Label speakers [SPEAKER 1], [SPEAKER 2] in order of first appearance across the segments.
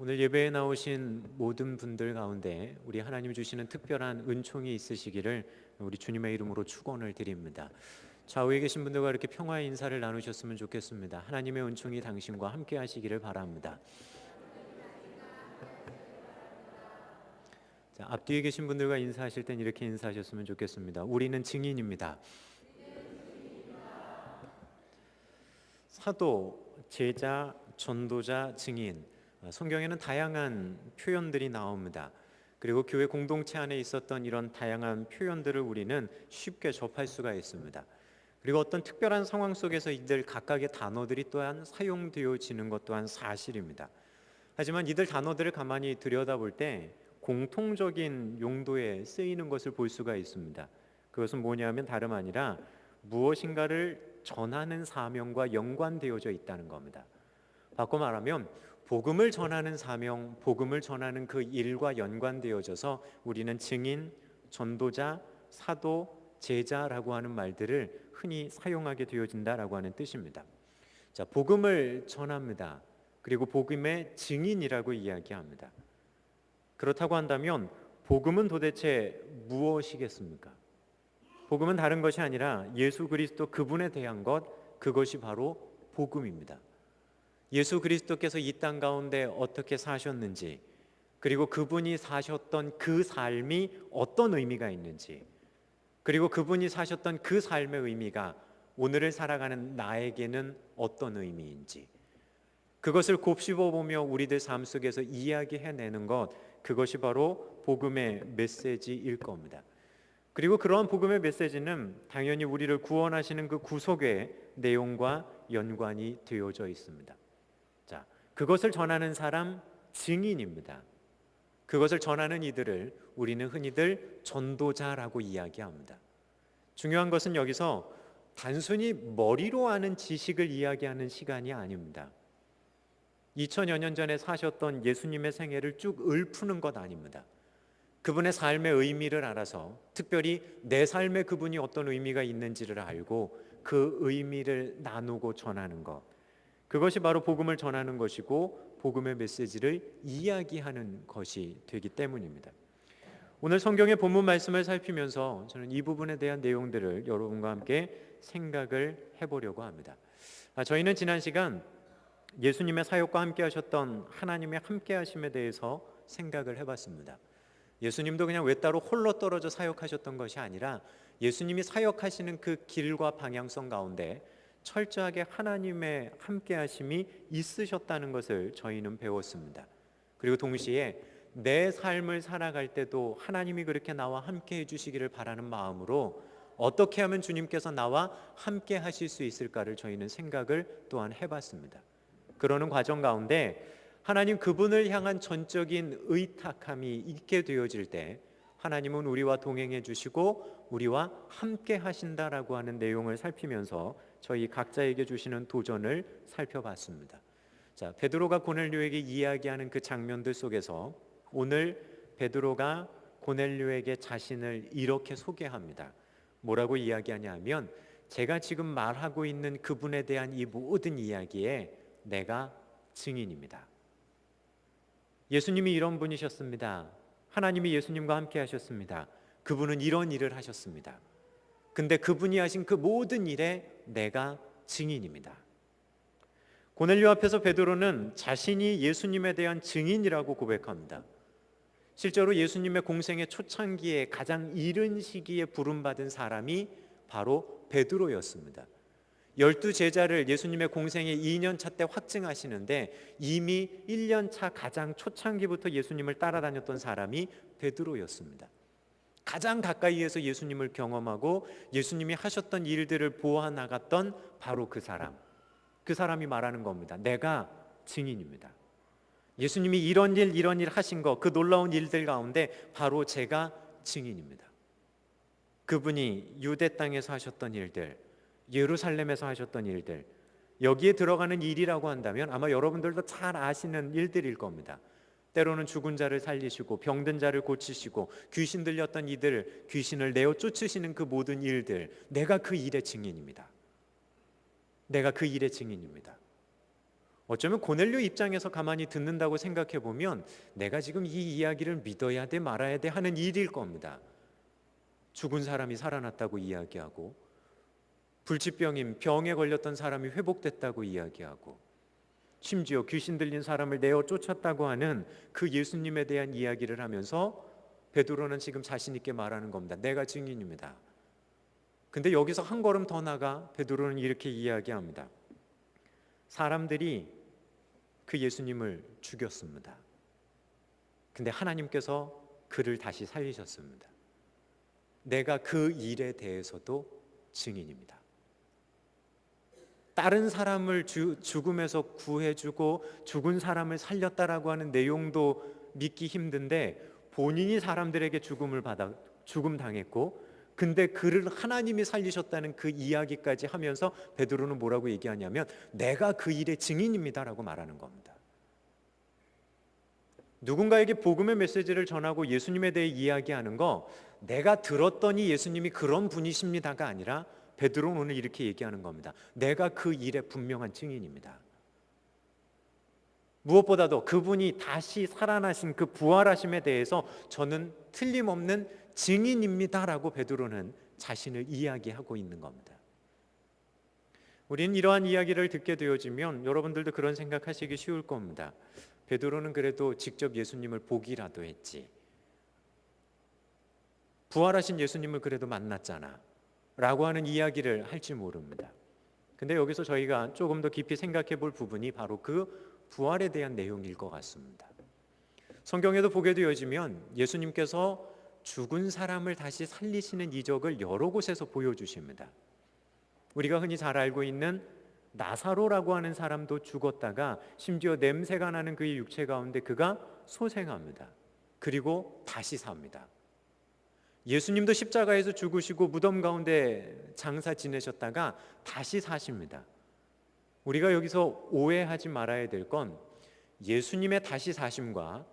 [SPEAKER 1] 오늘 예배에 나오신 모든 분들 가운데 우리 하나님 주시는 특별한 은총이 있으시기를 우리 주님의 이름으로 축원을 드립니다. 좌우에 계신 분들과 이렇게 평화의 인사를 나누셨으면 좋겠습니다. 하나님의 은총이 당신과 함께 하시기를 바랍니다. 자, 앞뒤에 계신 분들과 인사하실 땐 이렇게 인사하셨으면 좋겠습니다. 우리는 증인입니다. 사도, 제자, 전도자, 증인, 성경에는 다양한 표현들이 나옵니다. 그리고 교회 공동체 안에 있었던 이런 다양한 표현들을 우리는 쉽게 접할 수가 있습니다. 그리고 어떤 특별한 상황 속에서 이들 각각의 단어들이 또한 사용되어지는 것 또한 사실입니다. 하지만 이들 단어들을 가만히 들여다볼 때 공통적인 용도에 쓰이는 것을 볼 수가 있습니다. 그것은 뭐냐면 다름 아니라 무엇인가를 전하는 사명과 연관되어져 있다는 겁니다. 바꿔 말하면 복음을 전하는 사명, 복음을 전하는 그 일과 연관되어져서 우리는 증인, 전도자, 사도, 제자라고 하는 말들을 흔히 사용하게 되어진다라고 하는 뜻입니다. 자, 복음을 전합니다. 그리고 복음의 증인이라고 이야기합니다. 그렇다고 한다면 복음은 도대체 무엇이겠습니까? 복음은 다른 것이 아니라 예수 그리스도 그분에 대한 것, 그것이 바로 복음입니다. 예수 그리스도께서 이 땅 가운데 어떻게 사셨는지, 그리고 그분이 사셨던 그 삶이 어떤 의미가 있는지, 그리고 그분이 사셨던 그 삶의 의미가 오늘을 살아가는 나에게는 어떤 의미인지, 그것을 곱씹어보며 우리들 삶 속에서 이야기해내는 것, 그것이 바로 복음의 메시지일 겁니다. 그리고 그러한 복음의 메시지는 당연히 우리를 구원하시는 그 구속의 내용과 연관이 되어져 있습니다. 자, 그것을 전하는 사람, 증인입니다. 그것을 전하는 이들을 우리는 흔히들 전도자라고 이야기합니다. 중요한 것은 여기서 단순히 머리로 아는 지식을 이야기하는 시간이 아닙니다. 2000여 년 전에 사셨던 예수님의 생애를 쭉 읊푸는 것 아닙니다. 그분의 삶의 의미를 알아서, 특별히 내 삶에 그분이 어떤 의미가 있는지를 알고 그 의미를 나누고 전하는 것, 그것이 바로 복음을 전하는 것이고 복음의 메시지를 이야기하는 것이 되기 때문입니다. 오늘 성경의 본문 말씀을 살피면서 저는 이 부분에 대한 내용들을 여러분과 함께 생각을 해보려고 합니다. 저희는 지난 시간 예수님의 사역과 함께 하셨던 하나님의 함께 하심에 대해서 생각을 해봤습니다. 예수님도 그냥 외따로 홀로 떨어져 사역하셨던 것이 아니라 예수님이 사역하시는 그 길과 방향성 가운데 철저하게 하나님의 함께 하심이 있으셨다는 것을 저희는 배웠습니다. 그리고 동시에 내 삶을 살아갈 때도 하나님이 그렇게 나와 함께 해주시기를 바라는 마음으로 어떻게 하면 주님께서 나와 함께 하실 수 있을까를 저희는 생각을 또한 해봤습니다. 그러는 과정 가운데 하나님 그분을 향한 전적인 의탁함이 있게 되어질 때 하나님은 우리와 동행해 주시고 우리와 함께 하신다라고 하는 내용을 살피면서 저희 각자에게 주시는 도전을 살펴봤습니다. 자, 베드로가 고넬료에게 이야기하는 그 장면들 속에서 오늘 베드로가 고넬료에게 자신을 이렇게 소개합니다. 뭐라고 이야기하냐 하면 제가 지금 말하고 있는 그분에 대한 이 모든 이야기에 내가 증인입니다. 예수님이 이런 분이셨습니다. 하나님이 예수님과 함께 하셨습니다. 그분은 이런 일을 하셨습니다. 근데 그분이 하신 그 모든 일에 내가 증인입니다. 고넬료 앞에서 베드로는 자신이 예수님에 대한 증인이라고 고백합니다. 실제로 예수님의 공생의 초창기에 가장 이른 시기에 부름받은 사람이 바로 베드로였습니다. 12제자를 예수님의 공생의 2년차 때 확증하시는데 이미 1년차 가장 초창기부터 예수님을 따라다녔던 사람이 베드로였습니다. 가장 가까이에서 예수님을 경험하고 예수님이 하셨던 일들을 보아나갔던 바로 그 사람이 말하는 겁니다. 내가 증인입니다. 예수님이 이런 일 하신 거, 그 놀라운 일들 가운데 바로 제가 증인입니다. 그분이 유대 땅에서 하셨던 일들, 예루살렘에서 하셨던 일들, 여기에 들어가는 일이라고 한다면 아마 여러분들도 잘 아시는 일들일 겁니다. 때로는 죽은 자를 살리시고 병든 자를 고치시고 귀신 들렸던 이들 귀신을 내어 쫓으시는 그 모든 일들, 내가 그 일의 증인입니다. 내가 그 일의 증인입니다. 어쩌면 고넬료 입장에서 가만히 듣는다고 생각해 보면 내가 지금 이 이야기를 믿어야 돼 말아야 돼 하는 일일 겁니다. 죽은 사람이 살아났다고 이야기하고, 불치병인 병에 걸렸던 사람이 회복됐다고 이야기하고, 심지어 귀신 들린 사람을 내어 쫓았다고 하는 그 예수님에 대한 이야기를 하면서 베드로는 지금 자신 있게 말하는 겁니다. 내가 증인입니다. 근데 여기서 한 걸음 더 나가 베드로는 이렇게 이야기합니다. 사람들이 그 예수님을 죽였습니다. 근데 하나님께서 그를 다시 살리셨습니다. 내가 그 일에 대해서도 증인입니다. 다른 사람을 죽음에서 구해주고 죽은 사람을 살렸다라고 하는 내용도 믿기 힘든데, 본인이 사람들에게 죽음 당했고, 근데 그를 하나님이 살리셨다는 그 이야기까지 하면서 베드로는 뭐라고 얘기하냐면 내가 그 일의 증인입니다라고 말하는 겁니다. 누군가에게 복음의 메시지를 전하고 예수님에 대해 이야기하는 거, 내가 들었더니 예수님이 그런 분이십니다가 아니라 베드로는 오늘 이렇게 얘기하는 겁니다. 내가 그 일의 분명한 증인입니다. 무엇보다도 그분이 다시 살아나신 그 부활하심에 대해서 저는 틀림없는 증인입니다라고 베드로는 자신을 이야기하고 있는 겁니다. 우리는 이러한 이야기를 듣게 되어지면 여러분들도 그런 생각하시기 쉬울 겁니다. 베드로는 그래도 직접 예수님을 보기라도 했지, 부활하신 예수님을 그래도 만났잖아 라고 하는 이야기를 할지 모릅니다. 근데 여기서 저희가 조금 더 깊이 생각해 볼 부분이 바로 그 부활에 대한 내용일 것 같습니다. 성경에도 보게 되어지면 예수님께서 죽은 사람을 다시 살리시는 이적을 여러 곳에서 보여주십니다. 우리가 흔히 잘 알고 있는 나사로라고 하는 사람도 죽었다가 심지어 냄새가 나는 그의 육체 가운데 그가 소생합니다. 그리고 다시 삽니다. 예수님도 십자가에서 죽으시고 무덤 가운데 장사 지내셨다가 다시 사십니다. 우리가 여기서 오해하지 말아야 될 건 예수님의 다시 사심과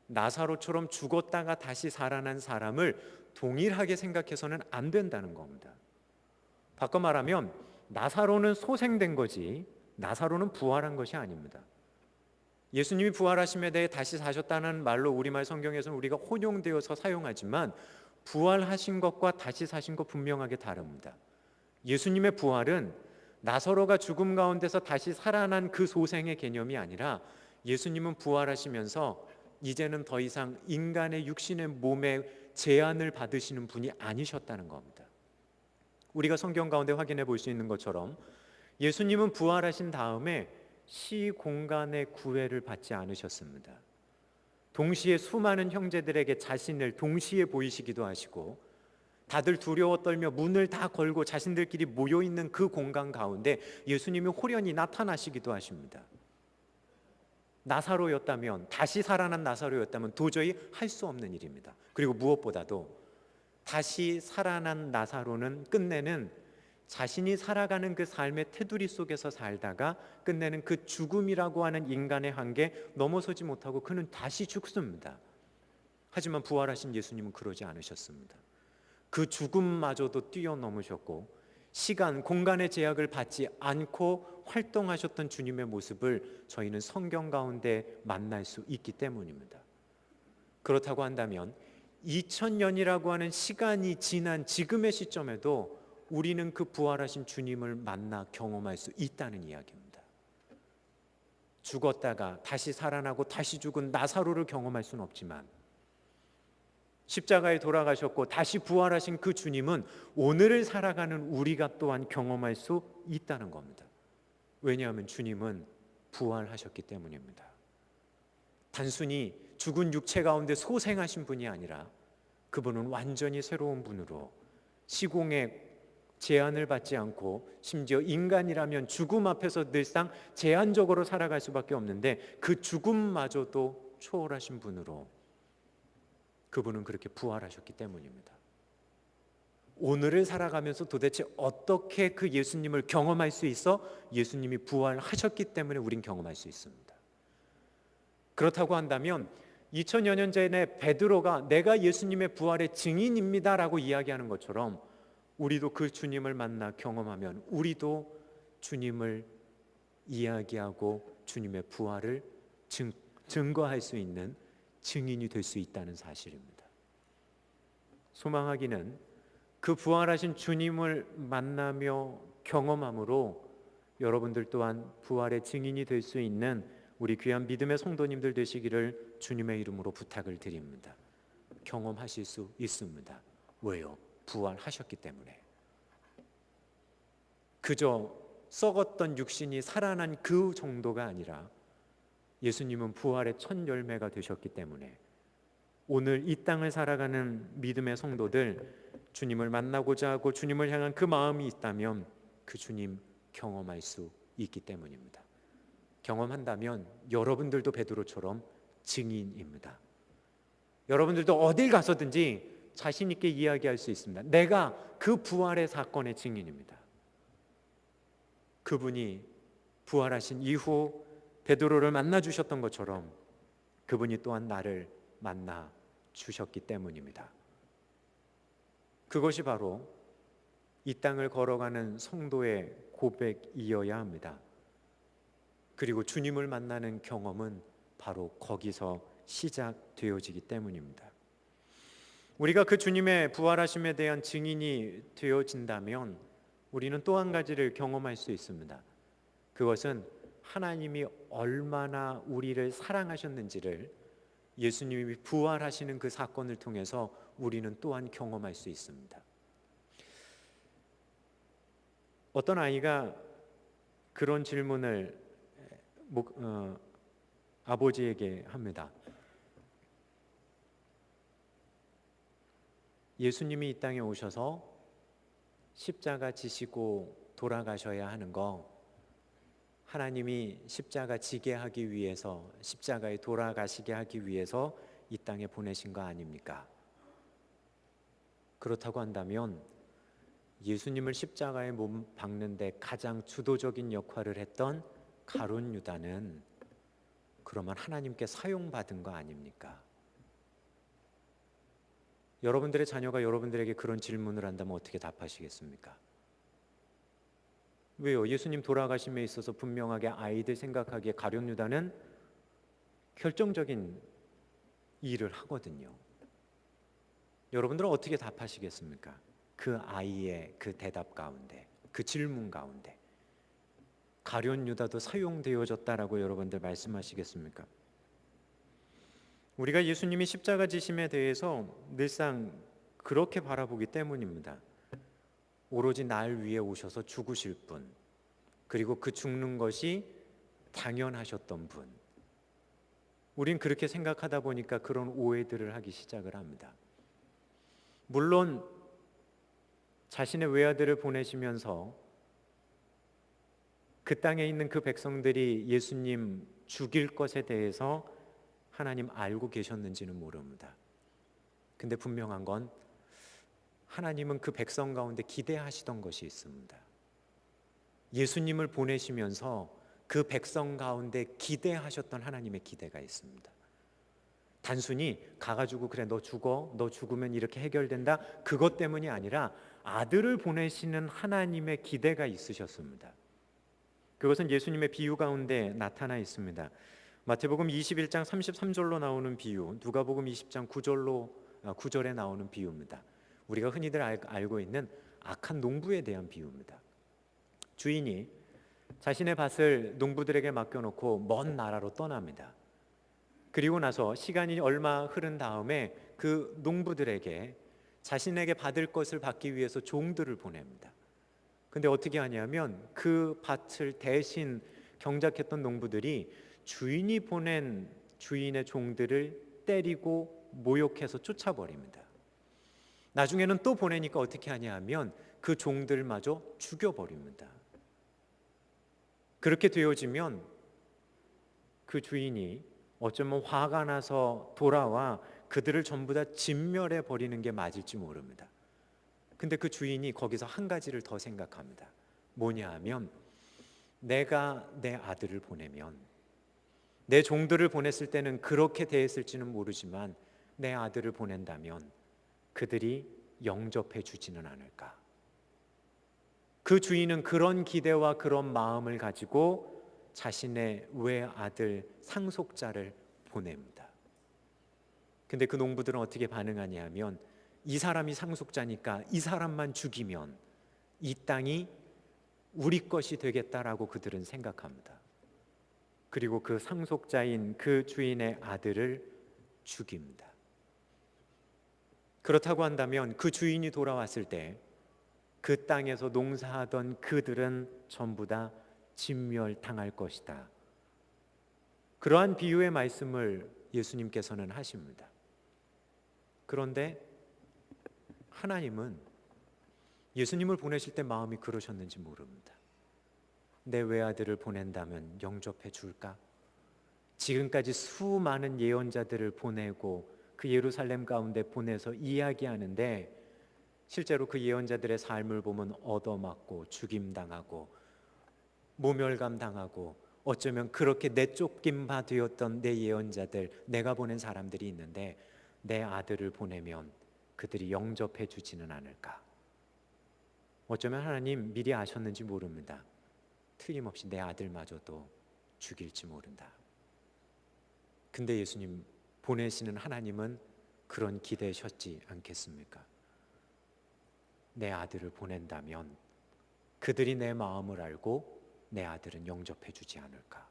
[SPEAKER 1] 나사로처럼 죽었다가 다시 살아난 사람을 동일하게 생각해서는 안 된다는 겁니다. 바꿔 말하면 나사로는 소생된 거지 나사로는 부활한 것이 아닙니다. 예수님이 부활하심에 대해 다시 사셨다는 말로 우리말 성경에서는 우리가 혼용되어서 사용하지만 부활하신 것과 다시 사신 것 분명하게 다릅니다. 예수님의 부활은 나사로가 죽음 가운데서 다시 살아난 그 소생의 개념이 아니라 예수님은 부활하시면서 이제는 더 이상 인간의 육신의 몸에 제한을 받으시는 분이 아니셨다는 겁니다. 우리가 성경 가운데 확인해 볼 수 있는 것처럼 예수님은 부활하신 다음에 시공간의 구애를 받지 않으셨습니다. 동시에 수많은 형제들에게 자신을 동시에 보이시기도 하시고, 다들 두려워 떨며 문을 다 걸고 자신들끼리 모여있는 그 공간 가운데 예수님이 호련히 나타나시기도 하십니다. 나사로였다면, 다시 살아난 나사로였다면 도저히 할 수 없는 일입니다. 그리고 무엇보다도 다시 살아난 나사로는 끝내는 자신이 살아가는 그 삶의 테두리 속에서 살다가 끝내는 그 죽음이라고 하는 인간의 한계 넘어서지 못하고 그는 다시 죽습니다. 하지만 부활하신 예수님은 그러지 않으셨습니다. 그 죽음마저도 뛰어넘으셨고 시간, 공간의 제약을 받지 않고 활동하셨던 주님의 모습을 저희는 성경 가운데 만날 수 있기 때문입니다. 그렇다고 한다면 2000년이라고 하는 시간이 지난 지금의 시점에도 우리는 그 부활하신 주님을 만나 경험할 수 있다는 이야기입니다. 죽었다가 다시 살아나고 다시 죽은 나사로를 경험할 수는 없지만 십자가에 돌아가셨고 다시 부활하신 그 주님은 오늘을 살아가는 우리가 또한 경험할 수 있다는 겁니다. 왜냐하면 주님은 부활하셨기 때문입니다. 단순히 죽은 육체 가운데 소생하신 분이 아니라 그분은 완전히 새로운 분으로 시공의 제한을 받지 않고 심지어 인간이라면 죽음 앞에서 늘상 제한적으로 살아갈 수밖에 없는데 그 죽음마저도 초월하신 분으로 그분은 그렇게 부활하셨기 때문입니다. 오늘을 살아가면서 도대체 어떻게 그 예수님을 경험할 수 있어? 예수님이 부활하셨기 때문에 우린 경험할 수 있습니다. 그렇다고 한다면 2000여 년 전에 베드로가 내가 예수님의 부활의 증인입니다 라고 이야기하는 것처럼 우리도 그 주님을 만나 경험하면 우리도 주님을 이야기하고 주님의 부활을 증거할 수 있는 증인이 될 수 있다는 사실입니다. 소망하기는 그 부활하신 주님을 만나며 경험함으로 여러분들 또한 부활의 증인이 될 수 있는 우리 귀한 믿음의 성도님들 되시기를 주님의 이름으로 부탁을 드립니다. 경험하실 수 있습니다. 왜요? 부활하셨기 때문에. 그저 썩었던 육신이 살아난 그 정도가 아니라 예수님은 부활의 첫 열매가 되셨기 때문에 오늘 이 땅을 살아가는 믿음의 성도들, 주님을 만나고자 하고 주님을 향한 그 마음이 있다면 그 주님 경험할 수 있기 때문입니다. 경험한다면 여러분들도 베드로처럼 증인입니다. 여러분들도 어딜 가서든지 자신 있게 이야기할 수 있습니다. 내가 그 부활의 사건의 증인입니다. 그분이 부활하신 이후 베드로를 만나 주셨던 것처럼 그분이 또한 나를 만나 주셨기 때문입니다. 그것이 바로 이 땅을 걸어가는 성도의 고백이어야 합니다. 그리고 주님을 만나는 경험은 바로 거기서 시작되어지기 때문입니다. 우리가 그 주님의 부활하심에 대한 증인이 되어진다면 우리는 또 한 가지를 경험할 수 있습니다. 그것은 하나님이 얼마나 우리를 사랑하셨는지를 예수님이 부활하시는 그 사건을 통해서 우리는 또한 경험할 수 있습니다. 어떤 아이가 그런 질문을 아버지에게 합니다. 예수님이 이 땅에 오셔서 십자가 지시고 돌아가셔야 하는 거 하나님이 십자가 지게 하기 위해서, 십자가에 돌아가시게 하기 위해서 이 땅에 보내신 거 아닙니까? 그렇다고 한다면 예수님을 십자가에 몸 박는데 가장 주도적인 역할을 했던 가룟 유다는 그러면 하나님께 사용받은 거 아닙니까? 여러분들의 자녀가 여러분들에게 그런 질문을 한다면 어떻게 답하시겠습니까? 왜요? 예수님 돌아가심에 있어서 분명하게 아이들 생각하기에 가룟 유다는 결정적인 일을 하거든요. 여러분들은 어떻게 답하시겠습니까? 그 아이의 그 대답 가운데, 그 질문 가운데 가룟 유다도 사용되어졌다라고 여러분들 말씀하시겠습니까? 우리가 예수님이 십자가 지심에 대해서 늘상 그렇게 바라보기 때문입니다. 오로지 날 위해 오셔서 죽으실 분, 그리고 그 죽는 것이 당연하셨던 분. 우린 그렇게 생각하다 보니까 그런 오해들을 하기 시작을 합니다. 물론 자신의 외아들을 보내시면서 그 땅에 있는 그 백성들이 예수님 죽일 것에 대해서 하나님 알고 계셨는지는 모릅니다. 근데 분명한 건 하나님은 그 백성 가운데 기대하시던 것이 있습니다. 예수님을 보내시면서 그 백성 가운데 기대하셨던 하나님의 기대가 있습니다. 단순히 가가지고 그래 너 죽어, 너 죽으면 이렇게 해결된다, 그것 때문이 아니라 아들을 보내시는 하나님의 기대가 있으셨습니다. 그것은 예수님의 비유 가운데 나타나 있습니다. 마태복음 21장 33절로 나오는 비유, 누가복음 20장 9절에 나오는 비유입니다. 우리가 흔히들 알고 있는 악한 농부에 대한 비유입니다. 주인이 자신의 밭을 농부들에게 맡겨놓고 먼 나라로 떠납니다. 그리고 나서 시간이 얼마 흐른 다음에 그 농부들에게 자신에게 받을 것을 받기 위해서 종들을 보냅니다. 근데 어떻게 하냐면 그 밭을 대신 경작했던 농부들이 주인이 보낸 주인의 종들을 때리고 모욕해서 쫓아버립니다. 나중에는 또 보내니까 어떻게 하냐 하면 그 종들마저 죽여버립니다. 그렇게 되어지면 그 주인이 어쩌면 화가 나서 돌아와 그들을 전부 다 진멸해 버리는 게 맞을지 모릅니다. 근데 그 주인이 거기서 한 가지를 더 생각합니다. 뭐냐 하면 내가 내 아들을 보내면, 내 종들을 보냈을 때는 그렇게 대했을지는 모르지만 내 아들을 보낸다면 그들이 영접해 주지는 않을까. 그 주인은 그런 기대와 그런 마음을 가지고 자신의 외아들 상속자를 보냅니다. 근데 그 농부들은 어떻게 반응하냐 하면 이 사람이 상속자니까 이 사람만 죽이면 이 땅이 우리 것이 되겠다라고 그들은 생각합니다. 그리고 그 상속자인 그 주인의 아들을 죽입니다. 그렇다고 한다면 그 주인이 돌아왔을 때 그 땅에서 농사하던 그들은 전부 다 진멸당할 것이다. 그러한 비유의 말씀을 예수님께서는 하십니다. 그런데 하나님은 예수님을 보내실 때 마음이 그러셨는지 모릅니다. 내 외아들을 보낸다면 영접해 줄까? 지금까지 수많은 예언자들을 보내고 그 예루살렘 가운데 보내서 이야기하는데 실제로 그 예언자들의 삶을 보면 얻어맞고 죽임당하고 모멸감당하고 어쩌면 그렇게 내쫓김 바 되었던 내 예언자들, 내가 보낸 사람들이 있는데 내 아들을 보내면 그들이 영접해 주지는 않을까? 어쩌면 하나님 미리 아셨는지 모릅니다. 틀림없이 내 아들마저도 죽일지 모른다. 근데 예수님 보내시는 하나님은 그런 기대셨지 않겠습니까? 내 아들을 보낸다면 그들이 내 마음을 알고 내 아들은 영접해 주지 않을까?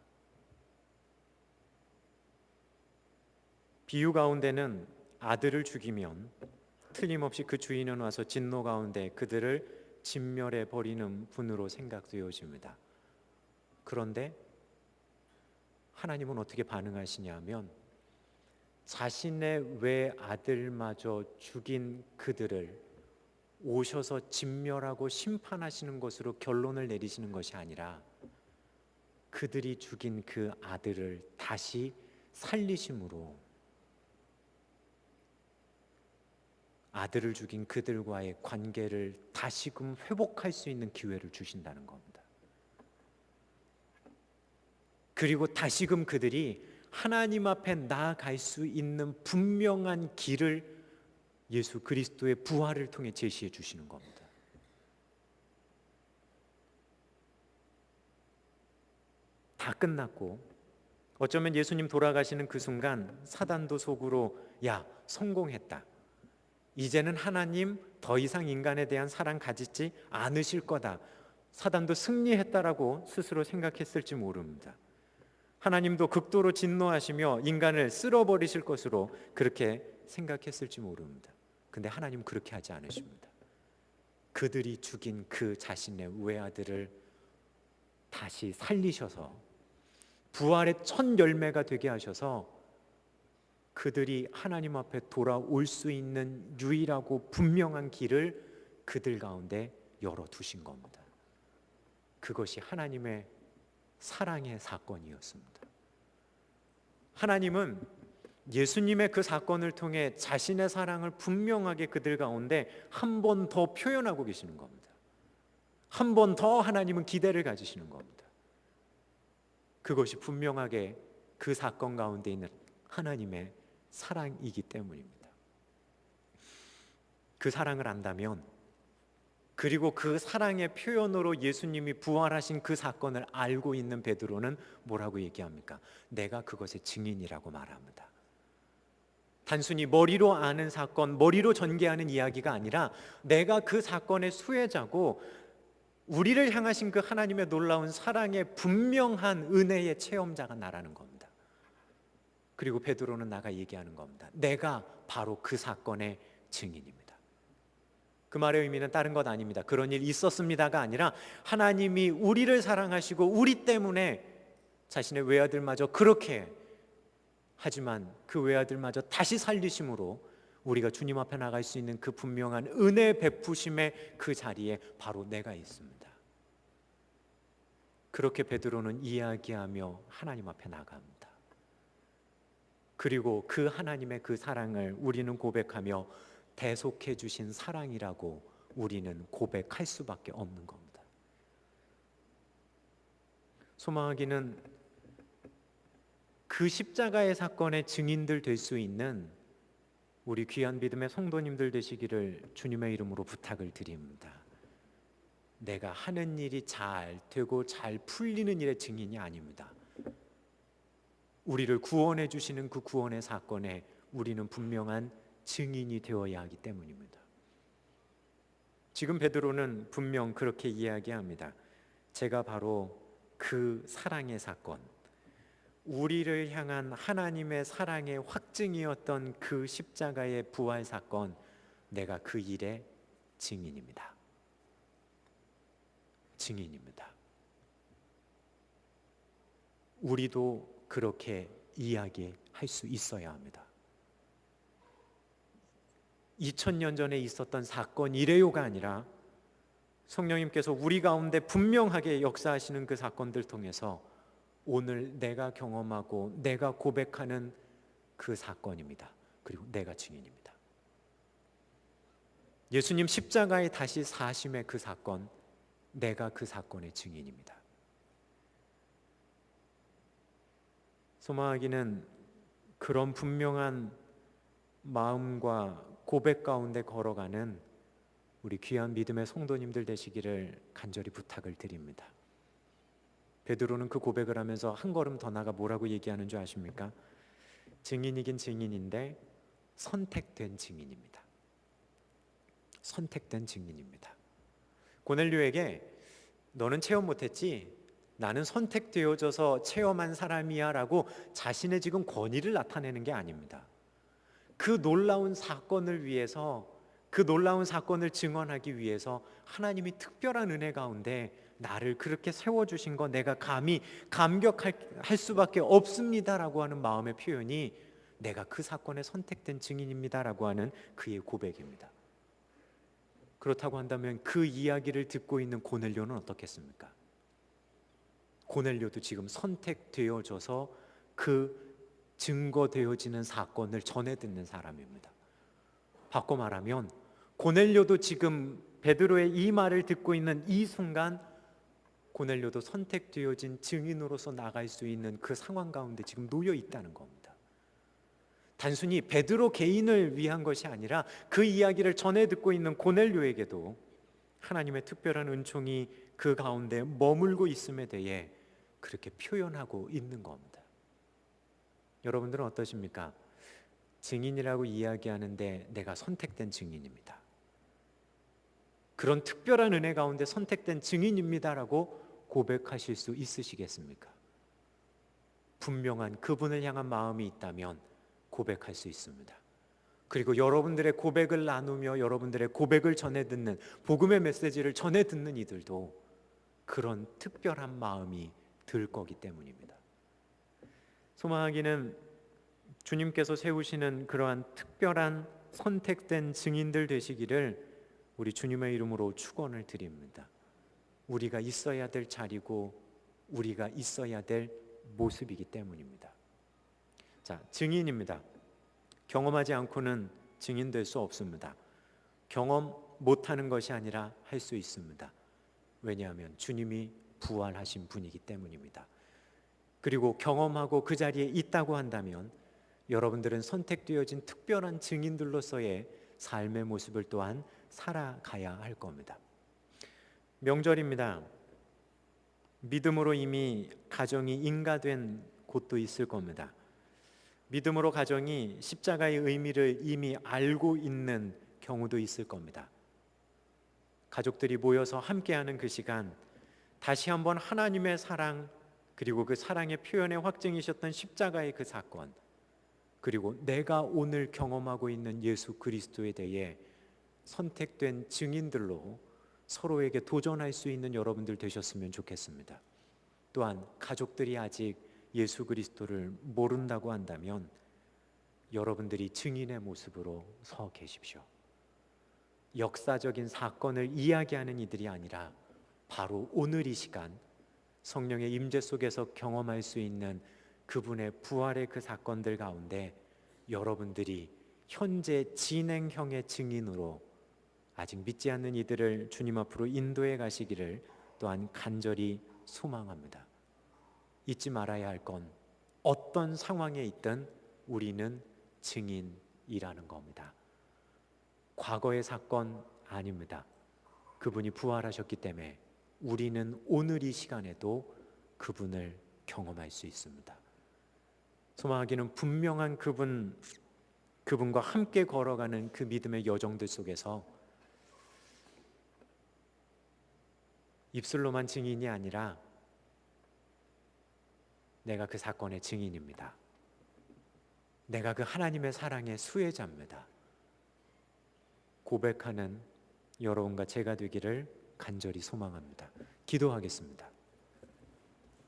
[SPEAKER 1] 비유 가운데는 아들을 죽이면 틀림없이 그 주인은 와서 진노 가운데 그들을 진멸해 버리는 분으로 생각되어집니다. 그런데 하나님은 어떻게 반응하시냐면 자신의 외아들마저 죽인 그들을 오셔서 진멸하고 심판하시는 것으로 결론을 내리시는 것이 아니라 그들이 죽인 그 아들을 다시 살리심으로 아들을 죽인 그들과의 관계를 다시금 회복할 수 있는 기회를 주신다는 겁니다. 그리고 다시금 그들이 하나님 앞에 나아갈 수 있는 분명한 길을 예수 그리스도의 부활을 통해 제시해 주시는 겁니다. 다 끝났고 어쩌면 예수님 돌아가시는 그 순간 사단도 속으로 야, 성공했다. 이제는 하나님 더 이상 인간에 대한 사랑 가지지 않으실 거다. 사단도 승리했다라고 스스로 생각했을지 모릅니다. 하나님도 극도로 진노하시며 인간을 쓸어버리실 것으로 그렇게 생각했을지 모릅니다. 근데 하나님 그렇게 하지 않으십니다. 그들이 죽인 그 자신의 외아들을 다시 살리셔서 부활의 첫 열매가 되게 하셔서 그들이 하나님 앞에 돌아올 수 있는 유일하고 분명한 길을 그들 가운데 열어두신 겁니다. 그것이 하나님의 사랑의 사건이었습니다. 하나님은 예수님의 그 사건을 통해 자신의 사랑을 분명하게 그들 가운데 한 번 더 표현하고 계시는 겁니다. 한 번 더 하나님은 기대를 가지시는 겁니다. 그것이 분명하게 그 사건 가운데 있는 하나님의 사랑이기 때문입니다. 그 사랑을 안다면 그리고 그 사랑의 표현으로 예수님이 부활하신 그 사건을 알고 있는 베드로는 뭐라고 얘기합니까? 내가 그것의 증인이라고 말합니다. 단순히 머리로 아는 사건, 머리로 전개하는 이야기가 아니라 내가 그 사건의 수혜자고 우리를 향하신 그 하나님의 놀라운 사랑의 분명한 은혜의 체험자가 나라는 겁니다. 그리고 베드로는 나가 얘기하는 겁니다. 내가 바로 그 사건의 증인입니다. 그 말의 의미는 다른 것 아닙니다. 그런 일 있었습니다가 아니라 하나님이 우리를 사랑하시고 우리 때문에 자신의 외아들마저 그렇게 하지만 그 외아들마저 다시 살리심으로 우리가 주님 앞에 나갈 수 있는 그 분명한 은혜 베푸심의 그 자리에 바로 내가 있습니다. 그렇게 베드로는 이야기하며 하나님 앞에 나갑니다. 그리고 그 하나님의 그 사랑을 우리는 고백하며 대속해 주신 사랑이라고 우리는 고백할 수밖에 없는 겁니다. 소망하기는 그 십자가의 사건의 증인들 될 수 있는 우리 귀한 믿음의 성도님들 되시기를 주님의 이름으로 부탁을 드립니다. 내가 하는 일이 잘 되고 잘 풀리는 일의 증인이 아닙니다. 우리를 구원해 주시는 그 구원의 사건에 우리는 분명한 증인이 되어야 하기 때문입니다. 지금 베드로는 분명 그렇게 이야기합니다. 제가 바로 그 사랑의 사건, 우리를 향한 하나님의 사랑의 확증이었던 그 십자가의 부활 사건, 내가 그 일의 증인입니다. 증인입니다. 우리도 그렇게 이야기할 수 있어야 합니다. 2000년 전에 있었던 사건 이래요가 아니라 성령님께서 우리 가운데 분명하게 역사하시는 그 사건들 통해서 오늘 내가 경험하고 내가 고백하는 그 사건입니다. 그리고 내가 증인입니다. 예수님 십자가에 다시 사심의 그 사건, 내가 그 사건의 증인입니다. 소망하기는 그런 분명한 마음과 고백 가운데 걸어가는 우리 귀한 믿음의 성도님들 되시기를 간절히 부탁을 드립니다. 베드로는 그 고백을 하면서 한 걸음 더 나가 뭐라고 얘기하는 줄 아십니까? 증인이긴 증인인데 선택된 증인입니다. 선택된 증인입니다. 고넬료에게 너는 체험 못했지? 나는 선택되어져서 체험한 사람이야 라고 자신의 지금 권위를 나타내는 게 아닙니다. 그 놀라운 사건을 위해서, 그 놀라운 사건을 증언하기 위해서 하나님이 특별한 은혜 가운데 나를 그렇게 세워주신 거 내가 감히 감격할 수밖에 없습니다라고 하는 마음의 표현이 내가 그 사건에 선택된 증인입니다라고 하는 그의 고백입니다. 그렇다고 한다면 그 이야기를 듣고 있는 고넬료는 어떻겠습니까? 고넬료도 지금 선택되어져서 그 증거되어지는 사건을 전해 듣는 사람입니다. 바꿔 말하면 고넬료도 지금 베드로의 이 말을 듣고 있는 이 순간 고넬료도 선택되어진 증인으로서 나갈 수 있는 그 상황 가운데 지금 놓여 있다는 겁니다. 단순히 베드로 개인을 위한 것이 아니라 그 이야기를 전해 듣고 있는 고넬료에게도 하나님의 특별한 은총이 그 가운데 머물고 있음에 대해 그렇게 표현하고 있는 겁니다. 여러분들은 어떠십니까? 증인이라고 이야기하는데 내가 선택된 증인입니다. 그런 특별한 은혜 가운데 선택된 증인입니다라고 고백하실 수 있으시겠습니까? 분명한 그분을 향한 마음이 있다면 고백할 수 있습니다. 그리고 여러분들의 고백을 나누며 여러분들의 고백을 전해 듣는, 복음의 메시지를 전해 듣는 이들도 그런 특별한 마음이 들 거기 때문입니다. 소망하기는 주님께서 세우시는 그러한 특별한 선택된 증인들 되시기를 우리 주님의 이름으로 축원을 드립니다. 우리가 있어야 될 자리고 우리가 있어야 될 모습이기 때문입니다. 자, 증인입니다. 경험하지 않고는 증인될 수 없습니다. 경험 못하는 것이 아니라 할 수 있습니다. 왜냐하면 주님이 부활하신 분이기 때문입니다. 그리고 경험하고 그 자리에 있다고 한다면 여러분들은 선택되어진 특별한 증인들로서의 삶의 모습을 또한 살아가야 할 겁니다. 명절입니다. 믿음으로 이미 가정이 인가된 곳도 있을 겁니다. 믿음으로 가정이 십자가의 의미를 이미 알고 있는 경우도 있을 겁니다. 가족들이 모여서 함께하는 그 시간, 다시 한번 하나님의 사랑, 그리고 그 사랑의 표현의 확증이셨던 십자가의 그 사건, 그리고 내가 오늘 경험하고 있는 예수 그리스도에 대해 선택된 증인들로 서로에게 도전할 수 있는 여러분들 되셨으면 좋겠습니다. 또한 가족들이 아직 예수 그리스도를 모른다고 한다면 여러분들이 증인의 모습으로 서 계십시오. 역사적인 사건을 이야기하는 이들이 아니라 바로 오늘 이 시간 성령의 임재 속에서 경험할 수 있는 그분의 부활의 그 사건들 가운데 여러분들이 현재 진행형의 증인으로 아직 믿지 않는 이들을 주님 앞으로 인도해 가시기를 또한 간절히 소망합니다. 잊지 말아야 할 건 어떤 상황에 있든 우리는 증인이라는 겁니다. 과거의 사건 아닙니다. 그분이 부활하셨기 때문에 우리는 오늘 이 시간에도 그분을 경험할 수 있습니다. 소망하기는 분명한 그분과 함께 걸어가는 그 믿음의 여정들 속에서 입술로만 증인이 아니라 내가 그 사건의 증인입니다. 내가 그 하나님의 사랑의 수혜자입니다. 고백하는 여러분과 제가 되기를 간절히 소망합니다. 기도하겠습니다.